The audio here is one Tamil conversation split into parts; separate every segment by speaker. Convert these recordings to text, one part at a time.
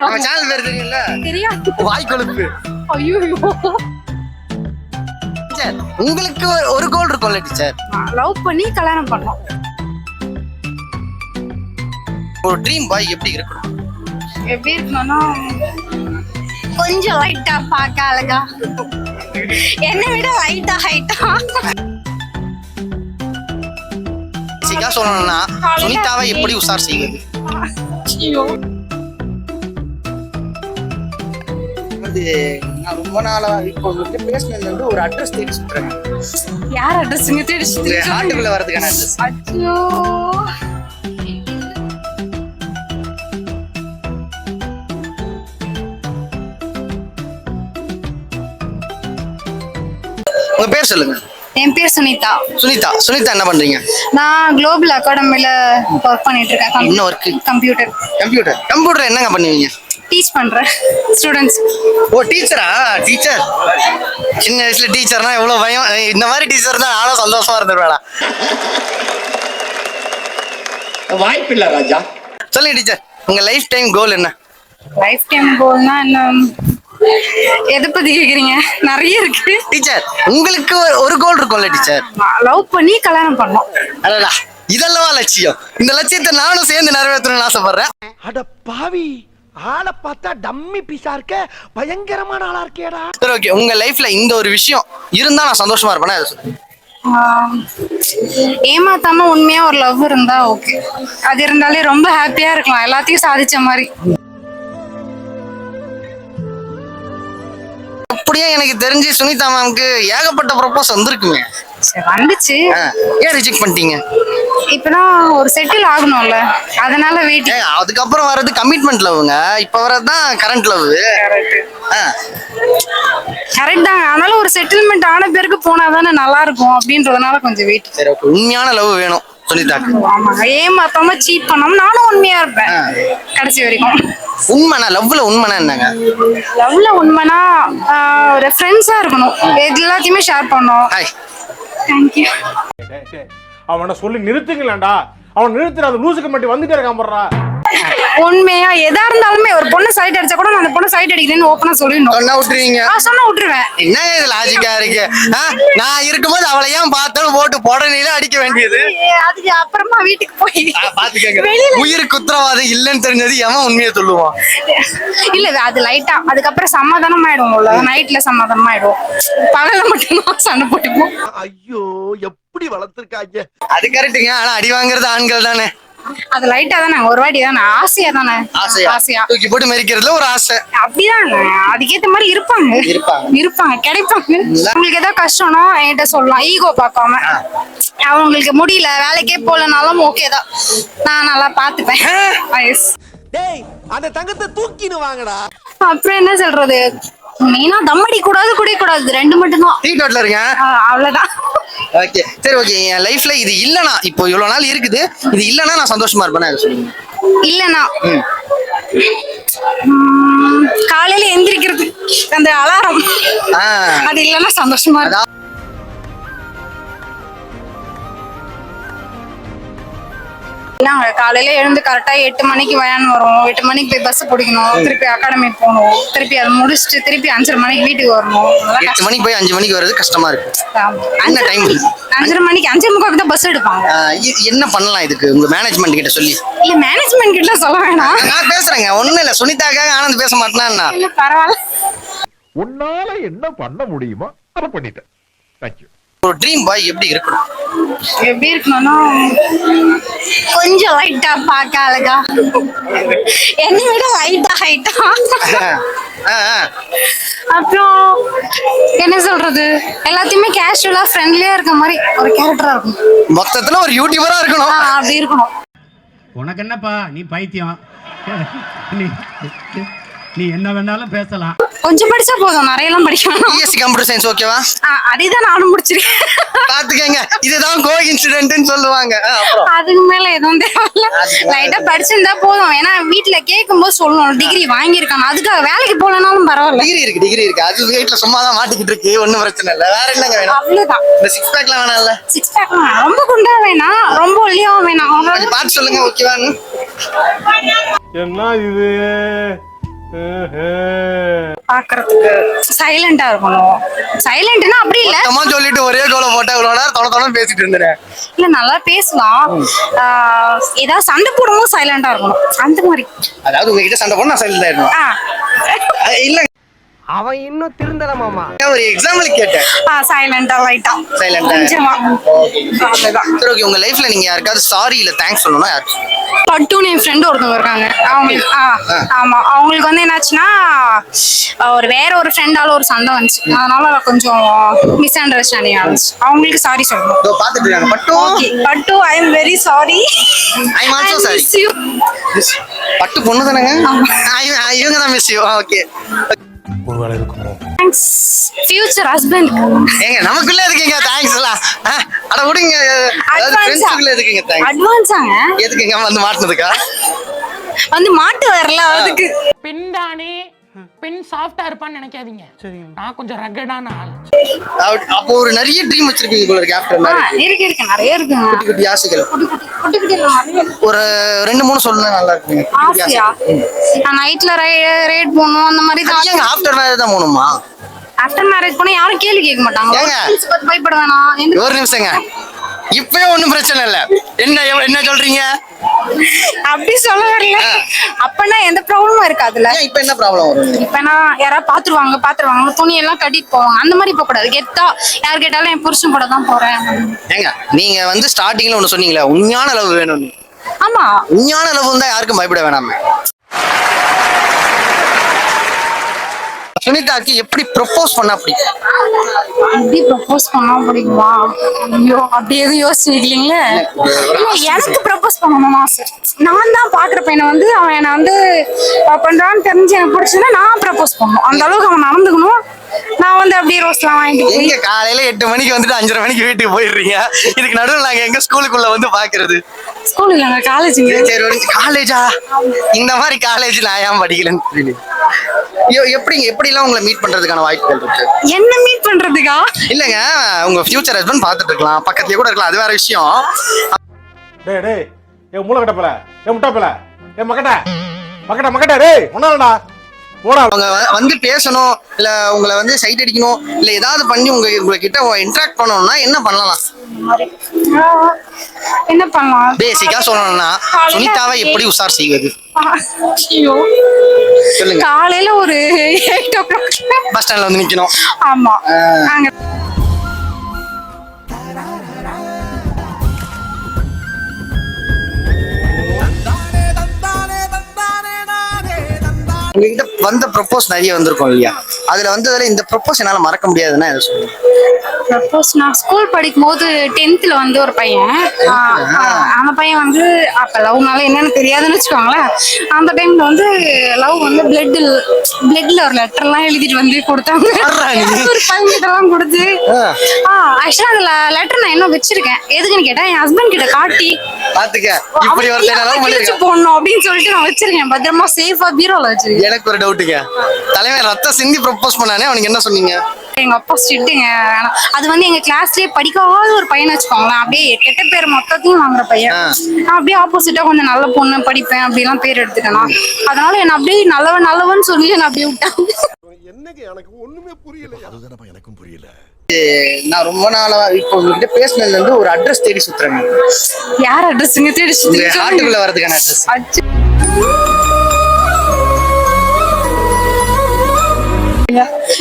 Speaker 1: நம்ம சேனல் பேர் தெரியும்ல?
Speaker 2: தெரியாது.
Speaker 1: வாய் கொழுப்பு.
Speaker 2: ஐயோ
Speaker 1: டீச்சர், உங்களுக்கு ஒரு கோல் இருக்கும்ல டீச்சர்?
Speaker 2: லவ் பண்ணி கல்யாணம் பண்ணோம்.
Speaker 1: ஒரு ட்ரீம் பாய் எப்படி இருக்கணும்?
Speaker 2: எப்படி இருக்கணும்னா கொஞ்சம் லைட்டா பார்க்க அழகா, என்னை விட லைட்டா ஹைட்டா.
Speaker 1: சீக்கிரம் சொல்லணும்னா சுனிதாவை எப்படி உஷார் செய்வது? நான் ரொம்ப நாளா இப்போ பேசினது வந்து ஒரு அட்ரஸ் தேடி சொல்றேன்.
Speaker 2: யார் அட்ரஸ்ங்க தேடி
Speaker 1: ஹார்ட்டுக்குள்ள வரதுக்கான அட்ரஸ்.
Speaker 2: அச்சோ
Speaker 1: உங்க பேர் சொல்லுங்க.
Speaker 2: என் பேர் சுனிதா.
Speaker 1: சுனிதா. சுனிதா என்ன பண்றீங்க?
Speaker 2: நான் குளோபல் அகாடமில ஒர்க் பண்ணிட்டு இருக்கேன்.
Speaker 1: என்ன ஒர்க்?
Speaker 2: கம்ப்யூட்டர்.
Speaker 1: கம்ப்யூட்டர். கம்ப்யூட்டர் என்னங்க பண்ணுவீங்க?
Speaker 2: டீச் பண்றேன் ஸ்டூடெண்ட்ஸ்.
Speaker 1: ஓ டீச்சரா? டீச்சர் சின்ன வயசுல டீச்சர்னா எவ்வளவு பயம். இந்த மாதிரி டீச்சர் தான் நானும் சந்தோஷமா இருந்துருவேடா.
Speaker 3: வாய்ப்பில்லை ராஜா.
Speaker 1: சொல்லுங்க டீச்சர், உங்க லைஃப் டைம் கோல் என்ன?
Speaker 2: லைஃப் டைம் கோல்னா என்ன? எதை பத்தி கேக்குறீங்க? நிறைய இருக்கு
Speaker 1: டீச்சர். உங்களுக்கு ஒரு கோல் இருக்கும்ல டீச்சர்?
Speaker 2: லவ் பண்ணி கல்யாணம் பண்ணோம்.
Speaker 1: அடடா, இதெல்லாம் லட்சியம். இந்த லட்சியத்தை நானும் சேர்ந்து நிறைவேற்றணும்னு ஆசைப்படுறேன்.
Speaker 3: அட பாவி, ஆளை பார்த்தா டம்மி பீஸா இருக்க, பயங்கரமான ஆளா இருக்கேடா.
Speaker 1: சரி ஓகே, உங்க லைஃப்ல இந்த ஒரு விஷயம் இருந்தா நான் சந்தோஷமா இருப்பேன்னா அதை சொல்லுங்க.
Speaker 2: ஏமாத்தாம உண்மையா ஒரு லவ் இருந்தா ஓகே. அது இருந்தாலே ரொம்ப ஹாப்பியா இருக்கலாம், எல்லாத்தையும் சாதிச்ச மாதிரி.
Speaker 1: அப்படியே எனக்கு தெரிஞ்சு சுனிதா மேம்க்கு ஏகப்பட்ட ப்ரொபோஸ் வந்திருக்குங்க.
Speaker 2: சரி வந்துச்சு.
Speaker 1: ஏன் ரிஜெக்ட் பண்ணிட்டீங்க?
Speaker 2: இப்பதான் ஒரு செட்டில் ஆகணும்ல, அதனால வெயிட்.
Speaker 1: அதுக்கப்புறம் வர்றது கமிட்மெண்ட் லவ்ங்க, இப்ப வர்றதுதான் கரண்ட் லவ்.
Speaker 2: கரெக்ட் தாங்க, அதனால ஒரு செட்டில்மெண்ட் ஆன பிறகு போனாதானே நல்லா இருக்கும் அப்படின்றதுனால கொஞ்சம் வெயிட்.
Speaker 1: சரி ஓகே, உண்மையான லவ் வேணும் சுனிதாக்கு.
Speaker 2: ஆமாங்க, ஏமாத்தாம சீட் பண்ணாம நானும் உண்மையா இருப்பேன் கடைசி வரைக்கும்.
Speaker 1: உண்மைனா லவ்ல உண்மைனா என்னங்க?
Speaker 2: லவ்ல உண்மைனா ஒரு ஃப்ரெண்ட்ஸா இருக்கணும், எல்லாத்தையுமே ஷேர் பண்ணணும். தேங்க்யூ.
Speaker 4: அவனை சொல்லி நிறுத்துங்களேன்டா. அவன் நிறுத்துற அந்த லூசுக்கு மட்டும் வந்துட்டே இருக்கான் போடுறா.
Speaker 2: உண்மையா எதா இருந்தாலுமே ஒரு பொண்ணு சைட் அடிச்சா கூட நான் அந்த பொண்ணு சைட் அடிக்கிறேன்னு ஓப்பனா சொல்லிடணும்.
Speaker 1: சொன்னா விட்டுருவீங்க?
Speaker 2: சொன்னா விட்டுருவேன்.
Speaker 1: என்ன இது லாஜிக்கா இருக்கு? நான் இருக்கும்போது அவளை ஏன் பார்த்தாலும் போட்டு புடனையில அடிக்க வேண்டியது?
Speaker 2: அதுக்கு அப்புறமா வீட்டுக்கு போய்
Speaker 1: பாத்துக்கங்க, உயிருக்கு உத்தரவாதம் இல்லைன்னு தெரிஞ்சது எவன் உண்மையை சொல்லுவான்?
Speaker 2: இல்ல அது லைட்டா, அதுக்கப்புறம் சமாதானம் ஆயிடும்ல. நைட்ல சமாதானம் ஆயிடும், பகல மட்டும் சண்டை போட்டுப்போம்.
Speaker 3: ஐயோ, எப்படி வளர்த்திருக்காங்க.
Speaker 1: அது கரெக்டுங்க, ஆனா அடி வாங்குறது ஆண்கள் தானே.
Speaker 2: அது லைட்டா தானே, ஒரு வாட்டி தானே, ஆசையா தானே. ஆசையா
Speaker 1: தூக்கி போட்டு மெரிக்கிறதுல ஒரு ஆசை.
Speaker 2: அப்படிதாங்க, அதுக்கேத்த மாதிரி இருப்பாங்க கிடைப்பாங்க. உங்களுக்கு ஏதாவது கஷ்டம்னா என்கிட்ட சொல்லலாம், ஈகோ பார்க்காம. அவங்களுக்கு முடியல, வேலைக்கே போலனாலும் ஓகேதான், நான் நல்லா பாத்துப்பேன்.
Speaker 3: டேய், அந்த தங்கத்தை தூக்கின்னு வாங்கடா.
Speaker 2: அப்புறம் என்ன சொல்றது, மெயினா தம்மடி கூடாது, குடிக்க கூடாது, ரெண்டு மட்டும் தான்.
Speaker 1: டீ டோட்ல இருங்க, அவ்வளவுதான். ஓகே சரி ஓகே, என் லைஃப்ல இது இல்லனா, இப்போ இவ்வளவு நாள் இருக்குது, இது இல்லனா நான் சந்தோஷமா இருப்பேனா அதை சொல்லுங்க.
Speaker 2: இல்லனா காலையில எந்திரிக்கிறது அந்த அலாரம், அது இல்லனா சந்தோஷமா இருக்கு. காலையில எழுந்து கரெக்டா 8 மணிக்கு வேன் வரும், 8 மணிக்கு போய் பஸ் பிடிக்கணும், திருப்பி அகாடமி போகணும், திருப்பி அதை முடிச்சுட்டு திருப்பி 5:30 மணிக்கு வீட்டுக்கு வரணும்.
Speaker 1: 8 மணிக்கு போய் 5 மணிக்கு வர்றது கஷ்டமா இருக்கு. என்ன டைம்?
Speaker 2: 5:30 மணிக்கு 5:45 தான் பஸ் எடுப்பாங்க.
Speaker 1: என்ன பண்ணலாம் இதுக்கு உங்க மேனேஜ்மெண்ட் கிட்ட சொல்லி?
Speaker 2: இல்ல மேனேஜ்மெண்ட் கிட்ட சொல்ல வேணாம்,
Speaker 1: நான் பேசுறேங்க. ஒண்ணும் இல்ல, சுனிதாக்காக ஆனந்த் பேச மாட்டேன்னா.
Speaker 2: இல்ல பரவாயில்ல,
Speaker 5: உன்னால என்ன பண்ண முடியுமோ அதை பண்ணிட்டேன். தேங்க்யூ.
Speaker 1: ஒரு ட்ரீம் பாய் எப்படி இருக்கணும்?
Speaker 2: எப்படி இருக்கணும்னா கொஞ்சம் லைட்டா பார்க்க அழகா, என்னை விட லைட்டா ஹைட்டா. அப்புறம் என்ன சொல்றது, எல்லாத்தையுமே கேஷுவலா ஃப்ரெண்ட்லியா இருக்க மாதிரி ஒரு கேரக்டரா இருக்கும்.
Speaker 1: மொத்தத்துல ஒரு யூடியூபரா இருக்கணும்.
Speaker 2: அப்படி இருக்கணும்.
Speaker 6: உனக்கு என்னப்பா, நீ பைத்தியம், நீ என்ன வேணாலும் பேசலாம்.
Speaker 2: கொஞ்சம் படிச்சா போதும், நிறைய எல்லாம் படிக்க வேணாம்.
Speaker 1: பிஎஸ்சி கம்ப்யூட்டர் சயின்ஸ் ஓகேவா?
Speaker 2: அதேதான் நானும் முடிச்சிருக்கேன்.
Speaker 1: பாத்துக்கங்க, இதுதான் கோ இன்சிடென்ட்னு சொல்லுவாங்க.
Speaker 2: அதுக்கு மேல எதுவும் தேவையில்ல, லைட்டா படிச்சிருந்தா போதும். ஏன்னா வீட்டுல கேட்கும் போது சொல்லணும் டிகிரி வாங்கியிருக்காங்க, அதுக்காக வேலைக்கு போலனாலும் பரவாயில்ல.
Speaker 1: டிகிரி இருக்கு, அது வீட்டுல சும்மா தான் மாட்டிக்கிட்டு இருக்கு, ஒண்ணும் பிரச்சனை இல்ல. வேற என்னங்க வேணும்?
Speaker 2: அவ்வளவுதான்.
Speaker 1: இந்த 6 பேக்லாம் வேணாம்ல?
Speaker 2: 6 பேக் ரொம்ப குண்டா வேணாம், ரொம்ப ஒல்லியாவும் வேணாம்.
Speaker 1: பார்த்து சொல்லுங்க ஓகேவான்னு.
Speaker 4: என்ன இது
Speaker 2: பாக்குறதுக்கு சைலண்டா இருக்கணும். சைலண்ட்னா அப்படி இல்ல,
Speaker 1: அம்மா சொல்லிட்டு ஒரே கோல போட்டா இவ்வளவு நேரம் தொலை பேசிட்டு இருந்தேன்.
Speaker 2: இல்ல நல்லா பேசலாம். ஏதாவது சண்டை போடும்போது சைலண்டா இருக்கணும், அந்த மாதிரி.
Speaker 1: அதாவது உங்ககிட்ட சண்டை போட நான் சைலண்டா இருக்கணும். இல்ல
Speaker 3: அவன் இன்னும் திருந்தல மாமா.
Speaker 1: ஒரு எக்ஸாம்பிள் கேட்டேன்.
Speaker 2: சைலண்டா லைட்டா
Speaker 1: சைலண்டா.
Speaker 2: கொஞ்சமா.
Speaker 1: அவ்வளவுதான். சரி ஓகே, உங்க லைஃப்ல நீங்க யாருக்காவது சாரி இல்ல தேங்க்ஸ் சொல்லணும்னா யாருக்கு?
Speaker 2: பட்டுன்னு என் ஃப்ரெண்ட் ஒருத்தவங்க இருக்காங்க. அவங்களுக்கு ஆமா, அவங்களுக்கு வந்து என்னாச்சுன்னா வேற ஒரு ஃப்ரெண்டால ஒரு சண்டை வந்துச்சு. அதனால கொஞ்சம் மிஸ் அண்டர்ஸ்டாண்டிங் ஆச்சு. அவங்களுக்கு சாரி சொல்லணும்.
Speaker 1: இதோ பாத்துட்டு இருக்காங்க.
Speaker 2: But I am very sorry.
Speaker 1: I am also sorry. பட்டு பொண்ணு தானங்க? இவங்க தான் மிஸ் யூ. ஓகே.
Speaker 4: ஒருவேளை இருக்குமோ?
Speaker 2: Thanks future husband.
Speaker 1: ஏங்க நமக்குள்ள எதுக்குங்க தேங்க்ஸ் எல்லாம்? அட விடுங்க. அதாவது ஃப்ரெண்ட்ஸ்க்குள்ள எதுக்குங்க தேங்க்ஸ்?
Speaker 2: அட்வான்ஸாங்க.
Speaker 1: எதுக்குங்க வந்து மாட்டுனதுக்கா?
Speaker 2: வந்து மாட்டு வரல அதுக்கு.
Speaker 7: பெண் தானே, பெண் சாஃப்டா இருப்பான்னு நினைக்காதீங்க. நான் கொஞ்சம் ரகடான ஆள்.
Speaker 1: அப்போ ஒரு நிறைய ட்ரீம் வச்சிருக்கீங்க போல இருக்கு ஆஃப்டர் மேரேஜ்.
Speaker 2: இருக்கு நிறைய இருக்குங்க.
Speaker 1: குட்டி குட்டி ஆசைகள்.
Speaker 2: குட்டி நிறைய.
Speaker 1: ஒரு 2-3 சொல்லுங்க, நல்லா இருக்குங்க.
Speaker 2: ஆசையா? நான் நைட்ல ரைட் போகணும் அந்த மாதிரி தான்.
Speaker 1: ஏங்க ஆஃப்டர் மேரேஜ் தான் போகணுமா?
Speaker 2: ஆஃப்டர் மேரேஜ் போனா யாரும் கேள்வி கேட்க மாட்டாங்க.
Speaker 1: ஏங்க?
Speaker 2: பயப்பட வேணாம்.
Speaker 1: ஒரு நிமிஷங்க, இப்பவே ஒண்ணும் பிரச்சனை இல்ல. என்ன சொல்றீங்க?
Speaker 2: அப்படி சொல்ல வரல. அப்பனா எந்த ப்ராப்ளமும் இருக்காதுல்ல.
Speaker 1: ஏன் இப்ப என்ன ப்ராப்ளம் வரும்?
Speaker 2: இப்ப நான் யாராவது பாத்துருவாங்க துணி எல்லாம் கட்டிட்டு போவாங்க. அந்த மாதிரி போக கூடாது. கெத்தா யார் கேட்டாலும் என் புருஷன் கூட தான் போறேன்.
Speaker 1: ஏங்க நீங்க வந்து ஸ்டார்டிங்ல ஒண்ணு சொன்னீங்களே, உண்மையான லவ் வேணும்னு.
Speaker 2: ஆமா,
Speaker 1: உண்மையான லவ் இருந்தா யாருக்கும் பயப்பட வேணாமே. சுனிதாக்கு எப்படி ப்ரொபோஸ் பண்ணா பிடிக்கும்?
Speaker 2: எப்படி ப்ரொபோஸ் பண்ணா பிடிக்குமா? ஐயோ, அப்படி எதுவும் யோசிச்சிருக்கீங்களே. இல்ல, எனக்கு ப்ரொபோஸ் பண்ணணும்னு ஆசை. நான் தான் பாக்குற பையனை வந்து அவன் என்ன வந்து பண்றான்னு தெரிஞ்சு எனக்கு பிடிச்சதுன்னா நான் ப்ரொபோஸ் பண்ணணும். அந்த அளவுக்கு அவன் நடந்துக்கணும். நான் வந்து அப்படியே ரோஸ்லாம் வாங்கிட்டு
Speaker 1: எங்க காலையில 8 மணிக்கு வந்துட்டு 5:30 மணிக்கு வீட்டுக்கு போயிடுறீங்க. இதுக்கு நடுவில் நாங்க எங்க ஸ்கூலுக்குள்ள வந்து பாக்குறது?
Speaker 2: ஸ்கூல் இல்லைங்க, காலேஜுங்க.
Speaker 1: சரி, காலேஜா? இந்த மாதிரி காலேஜ் நான் ஏன் படிக்கலன்னு தெரியல. எப்படிலாம் உங்களை மீட் பண்றதுக்கான வாய்ப்புகள் இருக்கு?
Speaker 2: என்ன மீட் பண்றதுக்கா?
Speaker 1: இல்லங்க, உங்க ஃபியூச்சர் ஹஸ்பண்ட் பாத்துட்டு இருக்கலாம், பக்கத்துலயே கூட இருக்கலாம், அது வேற விஷயம்.
Speaker 4: டேய் ஏ மூளை கட்டப்பல, ஏ முட்டாப்பல, ஏ மக்கட்ட டேய் ஒண்ணாலடா போடா.
Speaker 1: அவங்க வந்து பேசணும், இல்ல உங்களை வந்து சைட் அடிக்கணும், இல்ல ஏதாவது பண்ணி உங்ககிட்ட இன்டராக்ட் பண்ணணும்னா என்ன பண்ணலாம்?
Speaker 2: என்ன பண்ணலாம்?
Speaker 1: பேசிக்கா சொல்லணும்னா சுனிதாவை எப்படி உஷார் செய்வது? சொல்லுங்க.
Speaker 2: காலையில ஒரு 8 o'clock
Speaker 1: பஸ் ஸ்டாண்ட்ல வந்து நிக்கணும்.
Speaker 2: ஆமா, நாங்க
Speaker 1: உங்ககிட்ட வந்த ப்ரொபோஸ் நிறைய வந்திருக்கும் இல்லையா? அதுல வந்ததுல இந்த ப்ரொபோஸ் என்னால மறக்க முடியாதுன்னா எதை சொல்லுங்க?
Speaker 2: ப்ரப்போஸ் நான் ஸ்கூல் படிக்கும் போது 10th வந்து ஒரு பையன், அந்த பையன் வந்து அப்ப லவ்னால என்னன்னு தெரியாதுன்னு வச்சுக்கோங்களேன். அந்த டைம்ல வந்து லவ் வந்து பிளட்ல ஒரு லெட்டர் எல்லாம் எழுதிட்டு வந்து கொடுத்தாங்க. ஒரு பையன் கிட்ட எல்லாம் கொடுத்து ஆக்சுவலா அந்த லெட்டர் நான் இன்னும் வச்சிருக்கேன். எதுக்குன்னு கேட்டா என் ஹஸ்பண்ட் கிட்ட காட்டி
Speaker 1: பாத்துக்க, இப்படி ஒரு
Speaker 2: போடணும் அப்படின்னு சொல்லிட்டு நான் வச்சிருக்கேன். பத்திரமா சேஃபா பீரோல வச்சிருக்கேன்.
Speaker 1: எனக்கு ஒரு டவுட்டுங்க, தலைவன் ரத்த சிந்தி ப்ரொபோஸ் பண்ணானே, அவனுக்கு என்ன சொன்னீங்க?
Speaker 2: எங்க அப்பா ஸ்ட்ரிக்ட்டுங்க. அது வந்து எங்க கிளாஸ்லயே படிக்காத ஒரு பையன் வச்சுக்கோங்களேன். அப்படியே கெட்ட பேர் மொத்தத்தையும் வாங்குற பையன். நான் அப்படியே ஆப்போசிட்டா கொஞ்சம் நல்ல பொண்ணு, படிப்பேன் அப்படிலாம் பேர் எடுத்துட்டேனா, அதனால என்ன அப்படியே நல்லவன் சொல்லி என்ன அப்படியே விட்டாங்க.
Speaker 3: என்னங்க எனக்கு ஒண்ணுமே புரியல. அதுதானப்பா எனக்கும் புரியல.
Speaker 1: நான் ரொம்ப நாளா இப்போ உங்ககிட்ட பேசினதுல இருந்து ஒரு அட்ரஸ் தேடி சுத்துறேங்க.
Speaker 2: யார் அட்ரஸ்ங்க தேடி சுத்துறீங்க?
Speaker 1: ஹார்ட்டுக்குள்ள வரதுக்கான அட்ரஸ்.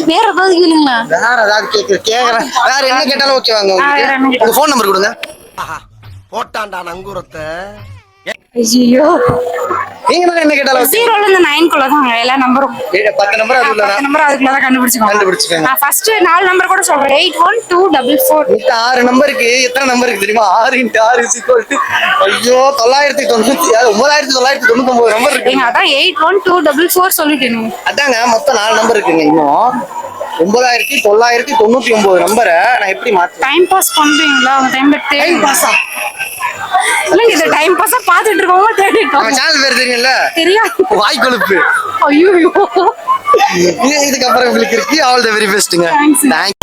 Speaker 2: வேற ஏதாவது கேளுங்களா?
Speaker 1: வேற ஏதாவது கேக்குறேன். வேற என்ன கேட்டாலும் ஓகே வாங்க. உங்க ஃபோன் நம்பர் கொடுங்க.
Speaker 3: போட்டான்டா நங்கூரத்தை.
Speaker 2: ஐயோ,
Speaker 1: நீங்க என்ன கேட்டாலும்
Speaker 2: 0 ல இருந்து 9 குள்ள தான் எல்லா நம்பரும்.
Speaker 1: 10 நம்பர் அதுல
Speaker 2: 10 நம்பர் அதுக்குள்ள தான் கண்டுபிடிச்சுக்கோங்க. நான் ஃபர்ஸ்ட் 4 நம்பர் கூட சொல்றேன். 812444.
Speaker 1: இந்த 6 நம்பருக்கு எத்தனை நம்பர் இருக்கு தெரியுமா? 6 × 6 ஐயோ 9,999 நம்பர் இருக்கு.
Speaker 2: நீங்க அதான் 812444 சொல்லிட்டீங்க.
Speaker 1: அதாங்க மொத்தம் 4 நம்பர் இருக்குங்க. இன்னும் 9,999 நம்பரை நான் எப்படி மாத்த?
Speaker 2: டைம் பாஸ் பண்றீங்களா? அந்த டைம் பாஸா? இல்லங்க, இது டைம் பாஸா பாத்துட்டு இருக்கோமா தேடிட்டு இருக்கோம்.
Speaker 1: சேனல் பேர் தெரியும்ல?
Speaker 2: தெரியாது.
Speaker 1: வாய் கொழுப்பு.
Speaker 2: ஐயோ,
Speaker 1: இதுக்கப்புறம் உங்களுக்கு இருக்கு. ஆல் தி வெரி பெஸ்ட்ங்க.
Speaker 2: Thanks.
Speaker 1: தேங்க்ஸ்.